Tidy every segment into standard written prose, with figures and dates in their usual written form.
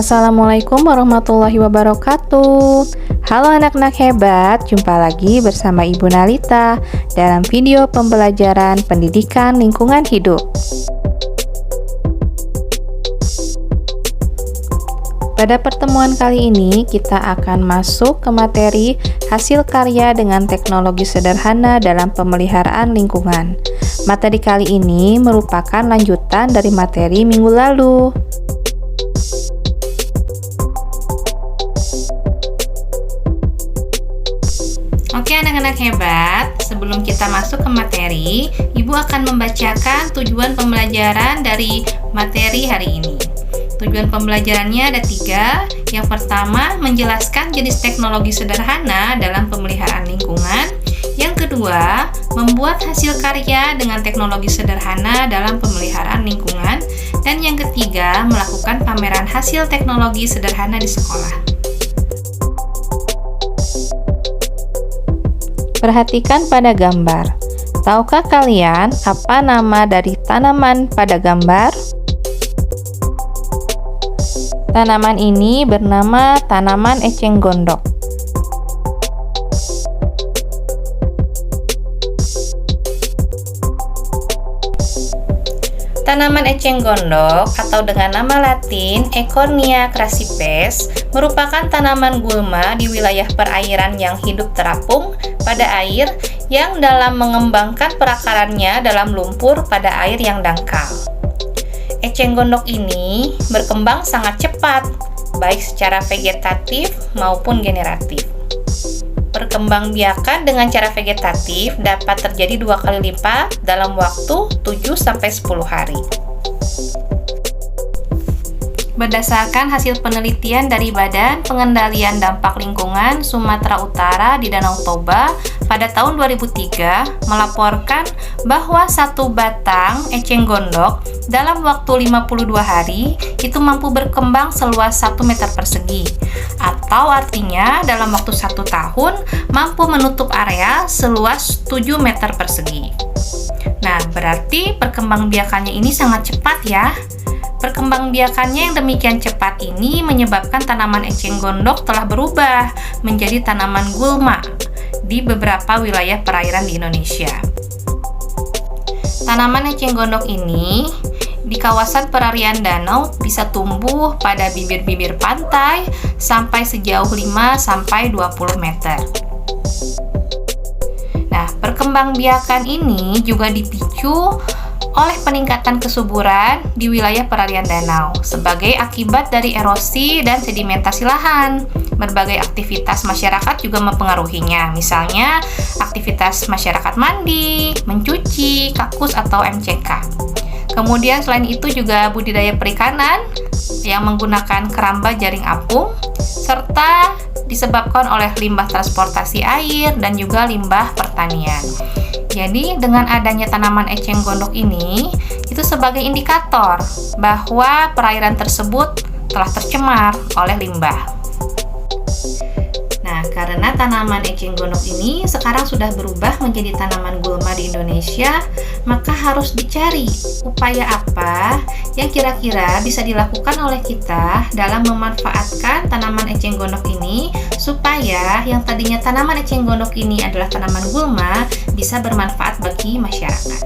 Assalamualaikum warahmatullahi wabarakatuh. Halo anak-anak hebat, jumpa lagi bersama Ibu Nalita dalam video pembelajaran pendidikan lingkungan hidup. Pada pertemuan kali ini, kita akan masuk ke materi hasil karya dengan teknologi sederhana dalam pemeliharaan lingkungan. Materi kali ini merupakan lanjutan dari materi minggu lalu. Oke anak-anak hebat, sebelum kita masuk ke materi, Ibu akan membacakan tujuan pembelajaran dari materi hari ini. Tujuan pembelajarannya ada 3. Yang pertama, menjelaskan jenis teknologi sederhana dalam pemeliharaan lingkungan. Yang kedua, membuat hasil karya dengan teknologi sederhana dalam pemeliharaan lingkungan. Dan yang ketiga, melakukan pameran hasil teknologi sederhana di sekolah. Perhatikan pada gambar. Tahukah kalian apa nama dari tanaman pada gambar? Tanaman ini bernama tanaman eceng gondok. Tanaman eceng gondok atau dengan nama latin Eichhornia crassipes merupakan tanaman gulma di wilayah perairan yang hidup terapung pada air yang dalam mengembangkan perakarannya dalam lumpur pada air yang dangkal. Eceng gondok ini berkembang sangat cepat, baik secara vegetatif maupun generatif. Perkembangbiakan dengan cara vegetatif dapat terjadi 2 kali lipat dalam waktu 7-10 hari. Berdasarkan hasil penelitian dari Badan Pengendalian Dampak Lingkungan Sumatera Utara di Danau Toba pada tahun 2003 melaporkan bahwa satu batang eceng gondok dalam waktu 52 hari itu mampu berkembang seluas 1 meter persegi, atau artinya dalam waktu 1 tahun mampu menutup area seluas 7 meter persegi. Nah, berarti perkembangbiakannya ini sangat cepat ya. Perkembangbiakannya yang demikian cepat ini menyebabkan tanaman eceng gondok telah berubah menjadi tanaman gulma di beberapa wilayah perairan di Indonesia. Tanaman eceng gondok ini di kawasan perarian danau bisa tumbuh pada bibir-bibir pantai sampai sejauh 5-20 meter. Nah, perkembangbiakan ini juga dipicu oleh peningkatan kesuburan di wilayah perarian danau sebagai akibat dari erosi dan sedimentasi lahan. Berbagai aktivitas masyarakat juga mempengaruhinya, misalnya aktivitas masyarakat mandi, mencuci, kakus atau MCK. Kemudian selain itu juga budidaya perikanan yang menggunakan keramba jaring apung, serta disebabkan oleh limbah transportasi air dan juga limbah pertanian. Jadi dengan adanya tanaman eceng gondok ini, itu sebagai indikator bahwa perairan tersebut telah tercemar oleh limbah. Nah, karena tanaman eceng gondok ini sekarang sudah berubah menjadi tanaman gulma di Indonesia, maka harus dicari upaya apa yang kira-kira bisa dilakukan oleh kita dalam memanfaatkan tanaman eceng gondok ini supaya yang tadinya tanaman eceng gondok ini adalah tanaman gulma bisa bermanfaat bagi masyarakat.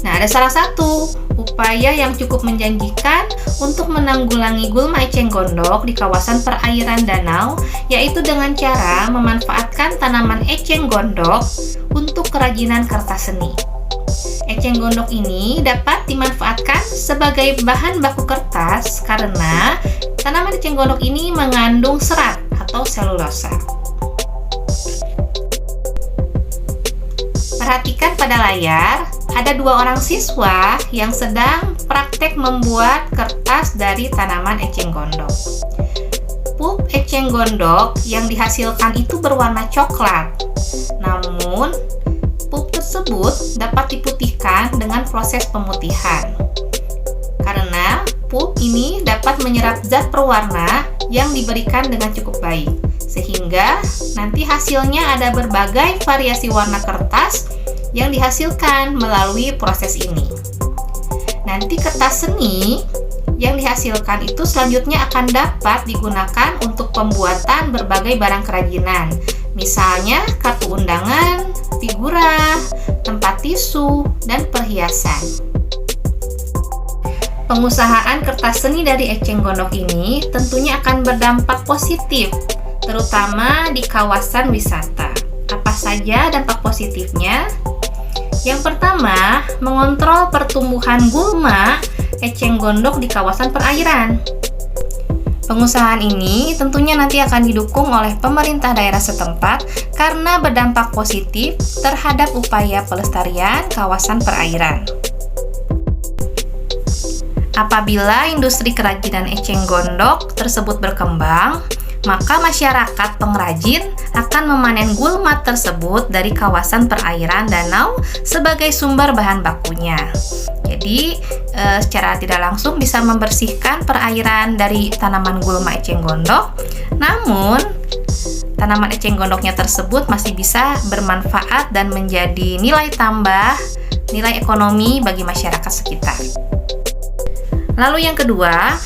Nah, ada salah satu upaya yang cukup menjanjikan untuk menanggulangi gulma eceng gondok di kawasan perairan danau, yaitu dengan cara memanfaatkan tanaman eceng gondok untuk kerajinan kertas seni. Eceng gondok ini dapat dimanfaatkan sebagai bahan baku kertas karena tanaman eceng gondok ini mengandung serat atau selulosa. Perhatikan pada layar, ada 2 orang siswa yang sedang praktek membuat kertas dari tanaman eceng gondok. Pup eceng gondok yang dihasilkan itu berwarna coklat. Namun, pup tersebut dapat diputihkan dengan proses pemutihan. Karena pup ini dapat menyerap zat perwarna yang diberikan dengan cukup baik, sehingga nanti hasilnya ada berbagai variasi warna kertas yang dihasilkan melalui proses ini. Nanti kertas seni yang dihasilkan itu selanjutnya akan dapat digunakan untuk pembuatan berbagai barang kerajinan. Misalnya kartu undangan, figura, tempat tisu, dan perhiasan. Pengusahaan kertas seni dari eceng gondok ini tentunya akan berdampak positif, terutama di kawasan wisata. Apa saja dampak positifnya? Yang pertama, mengontrol pertumbuhan gulma eceng gondok di kawasan perairan. Pengusahaan ini tentunya nanti akan didukung oleh pemerintah daerah setempat karena berdampak positif terhadap upaya pelestarian kawasan perairan. Apabila industri kerajinan eceng gondok tersebut berkembang, maka masyarakat pengrajin akan memanen gulma tersebut dari kawasan perairan danau sebagai sumber bahan bakunya. Jadi, secara tidak langsung bisa membersihkan perairan dari tanaman gulma eceng gondok. Namun, tanaman eceng gondoknya tersebut masih bisa bermanfaat dan menjadi nilai tambah, nilai ekonomi bagi masyarakat sekitar. Lalu yang kedua,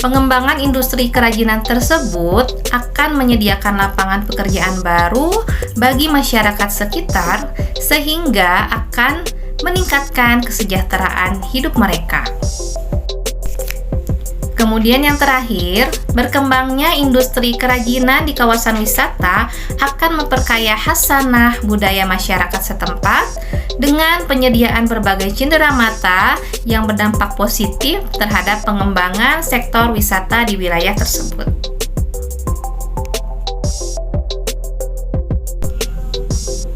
pengembangan industri kerajinan tersebut akan menyediakan lapangan pekerjaan baru bagi masyarakat sekitar sehingga akan meningkatkan kesejahteraan hidup mereka. Kemudian yang terakhir, berkembangnya industri kerajinan di kawasan wisata akan memperkaya khasanah budaya masyarakat setempat dengan penyediaan berbagai cenderamata yang berdampak positif terhadap pengembangan sektor wisata di wilayah tersebut.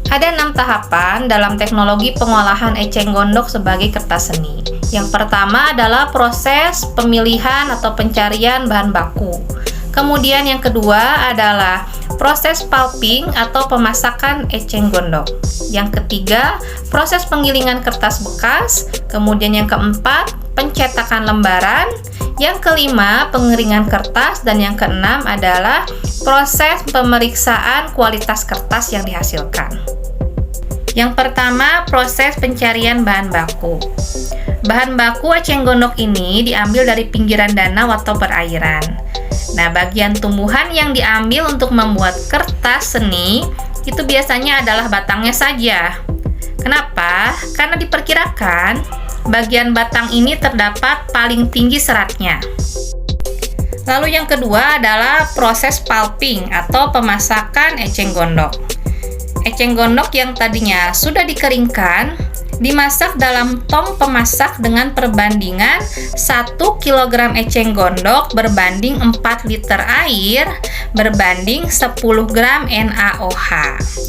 Ada 6 tahapan dalam teknologi pengolahan eceng gondok sebagai kertas seni. Yang pertama adalah proses pemilihan atau pencarian bahan baku. Kemudian yang kedua adalah proses pulping atau pemasakan eceng gondok. Yang ketiga, proses penggilingan kertas bekas. Kemudian yang keempat, pencetakan lembaran. Yang kelima, pengeringan kertas. Dan yang keenam adalah proses pemeriksaan kualitas kertas yang dihasilkan. Yang pertama, proses pencarian bahan baku. Bahan baku eceng gondok ini diambil dari pinggiran danau atau perairan. Nah, bagian tumbuhan yang diambil untuk membuat kertas seni itu biasanya adalah batangnya saja. Kenapa? Karena diperkirakan bagian batang ini terdapat paling tinggi seratnya. Lalu yang kedua adalah proses pulping atau pemasakan eceng gondok. Eceng gondok yang tadinya sudah dikeringkan dimasak dalam tong pemasak dengan perbandingan 1 kg eceng gondok berbanding 4 liter air berbanding 10 gram NaOH.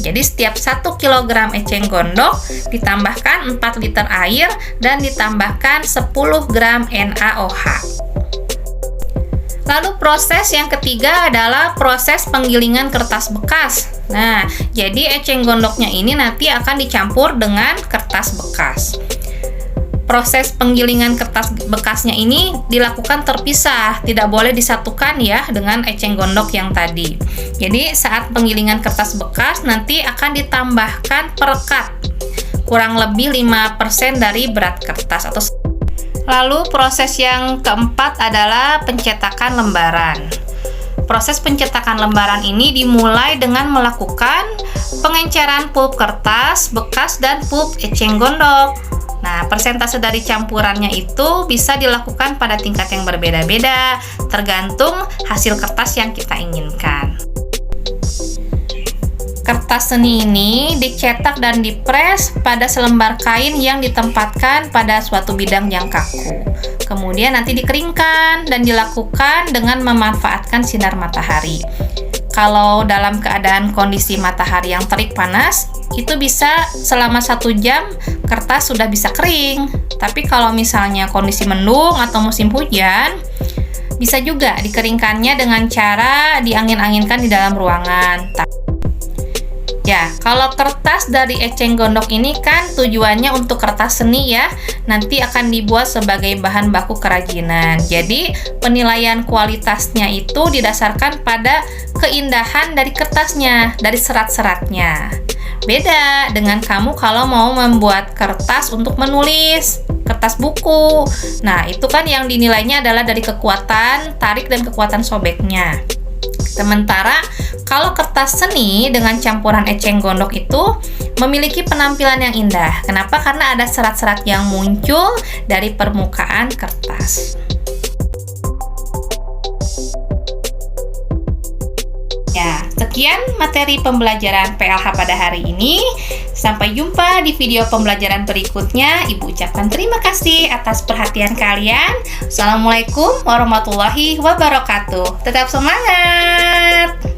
Jadi setiap 1 kg eceng gondok ditambahkan 4 liter air dan ditambahkan 10 gram NaOH. Lalu proses yang ketiga adalah proses penggilingan kertas bekas. Nah, jadi eceng gondoknya ini nanti akan dicampur dengan kertas bekas. Proses penggilingan kertas bekasnya ini dilakukan terpisah, tidak boleh disatukan ya dengan eceng gondok yang tadi. Jadi saat penggilingan kertas bekas nanti akan ditambahkan perekat kurang lebih 5% dari berat kertas atau. Lalu proses yang keempat adalah pencetakan lembaran. Proses pencetakan lembaran ini dimulai dengan melakukan pengenceran pulp kertas bekas dan pulp eceng gondok. Nah, persentase dari campurannya itu bisa dilakukan pada tingkat yang berbeda-beda, tergantung hasil kertas yang kita inginkan. Kertas seni ini dicetak dan dipres pada selembar kain yang ditempatkan pada suatu bidang yang kaku. Kemudian nanti dikeringkan dan dilakukan dengan memanfaatkan sinar matahari. Kalau dalam keadaan kondisi matahari yang terik panas, itu bisa selama 1 jam kertas sudah bisa kering. Tapi kalau misalnya kondisi mendung atau musim hujan, bisa juga dikeringkannya dengan cara diangin-anginkan di dalam ruangan. Ya, kalau kertas dari eceng gondok ini kan tujuannya untuk kertas seni ya, nanti akan dibuat sebagai bahan baku kerajinan. Jadi, penilaian kualitasnya itu didasarkan pada keindahan dari kertasnya, dari serat-seratnya. Beda dengan kamu kalau mau membuat kertas untuk menulis. kertas buku. Nah, itu kan yang dinilainya adalah dari kekuatan tarik dan kekuatan sobeknya. Sementara kalau kertas seni dengan campuran eceng gondok itu memiliki penampilan yang indah. Kenapa? Karena ada serat-serat yang muncul dari permukaan kertas. Ya, sekian materi pembelajaran PLH pada hari ini. Sampai jumpa di video pembelajaran berikutnya. Ibu ucapkan terima kasih atas perhatian kalian. Assalamualaikum warahmatullahi wabarakatuh. Tetap semangat!